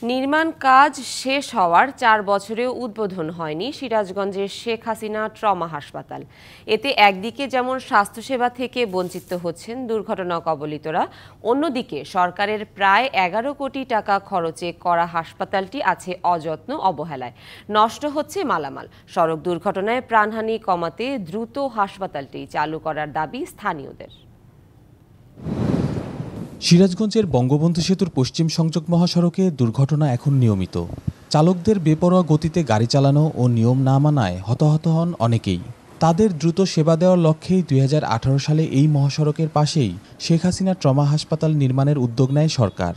নির্মাণ কাজ শেষ হওয়ার ৪ বছরেও উদ্বোধন হয়নি সিরাজগঞ্জের শেখ হাসিনা ট্রমা হাসপাতাল। এতে একদিকে যেমন স্বাস্থ্যসেবা থেকে বঞ্চিত হচ্ছেন দুর্ঘটনা কবলিতরা, অন্যদিকে সরকারের প্রায় ১১ কোটি টাকা খরচে করা হাসপাতালটি আছে অযত্ন অবহেলায়। নষ্ট হচ্ছে মালামাল। সড়ক দুর্ঘটনায় প্রাণহানি কমাতে দ্রুত হাসপাতালটি চালু করার দাবি স্থানীয়দের। সিরাজগঞ্জের বঙ্গবন্ধু সেতুর পশ্চিম সংযোগ মহাসড়কে দুর্ঘটনা এখন নিয়মিত। চালকদের বেপরোয়া গতিতে গাড়ি চালানো ও নিয়ম না মানায় হতাহত হন অনেকেই। তাদের দ্রুত সেবা দেওয়ার লক্ষ্যেই ২০১৮ সালে এই মহাসড়কের পাশেই শেখ হাসিনা ট্রমা হাসপাতাল নির্মাণের উদ্যোগ নেয় সরকার।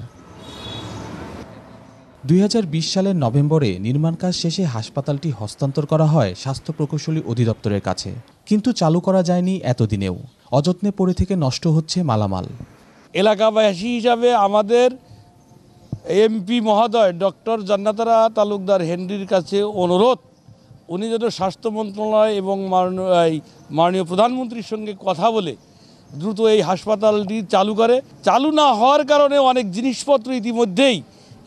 ২০২০ সালের নভেম্বরে নির্মাণ কাজ শেষে হাসপাতালটি হস্তান্তর করা হয় স্বাস্থ্য প্রকৌশলী অধিদপ্তরের কাছে, কিন্তু চালু করা যায়নি এতদিনেও। অযত্নে পড়ে থেকে নষ্ট হচ্ছে মালামাল। এলাকাবাসী হিসাবে আমাদের এমপি মহোদয় ডক্টর জান্নাতারা তালুকদার হেনরির কাছে অনুরোধ, উনি যেন স্বাস্থ্য মন্ত্রণালয় এবং মাননীয় প্রধানমন্ত্রীর সঙ্গে কথা বলে দ্রুত এই হাসপাতালটি চালু করে। চালু না হওয়ার কারণে অনেক জিনিসপত্র ইতিমধ্যেই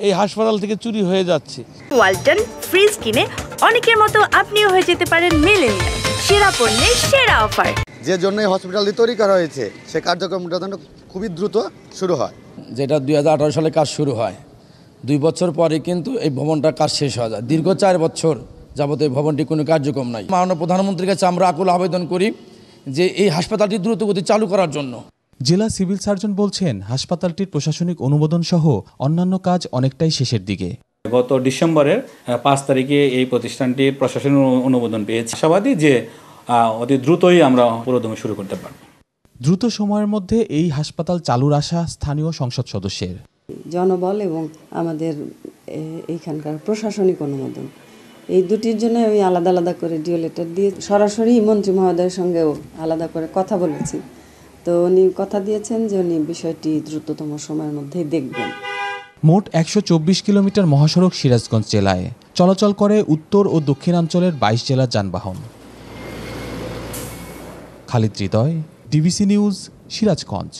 এই হাসপাতাল থেকে চুরি হয়ে যাচ্ছে। ওয়ালটন ফ্রিজ কিনে অনেকের মতো আপনিও হয়ে যেতে পারেন মিলেনিয়াল। সেরা পণ্যের সেরা অফার। যে জন্য এই হসপিটালটি তৈরি করা হয়েছে সে কার্যক্রমটা খুবই দ্রুত শুরু হয়। যেটা ২০১৮ সালে কাজ শুরু হয়, ২ বছর পরে কিন্তু এই ভবনটার কাজ শেষ হয়ে যায়। দীর্ঘ ৪ বছর যাবত এই ভবনটি কোনো কার্যক্রম নাই। মাননীয় প্রধানমন্ত্রীর কাছে আমরা আকুল আবেদন করি যে এই হাসপাতালটি দ্রুতগতি চালু করার জন্য। জেলা সিভিল সার্জন বলছেন, হাসপাতালটির প্রশাসনিক অনুমোদন সহ অন্যান্য কাজ অনেকটাই শেষের দিকে। গত ডিসেম্বরের ৫ তারিখে এই প্রতিষ্ঠানটি প্রশাসনিক অনুমোদন পেয়েছে। আশাবাদী যে অতি দ্রুতই আমরা পুরোদমে শুরু করতে পারব। দ্রুত সময়ের মধ্যে এই হাসপাতাল চালুর আশা স্থানীয় সংসদ সদস্যের। জনবল এবং আমাদের এইখানকার প্রশাসনিক অনুমোদন, এই দুটির জন্য আমি আলাদা আলাদা করে ডিও লেটার দিয়ে সরাসরি মন্ত্রী মহোদয়ের সঙ্গেও আলাদা করে কথা বলেছি। তো উনি কথা দিয়েছেন যে উনি বিষয়টি দ্রুততম সময়ের মধ্যেই দেখবেন। মোট ১২৪ কিলোমিটার মহাসড়ক সিরাজগঞ্জ জেলায় চলাচল করে উত্তর ও দক্ষিণাঞ্চলের ২২ জেলার যানবাহন। খালিদ হৃদয়, ডিবিসি নিউজ, সিরাজগঞ্জ।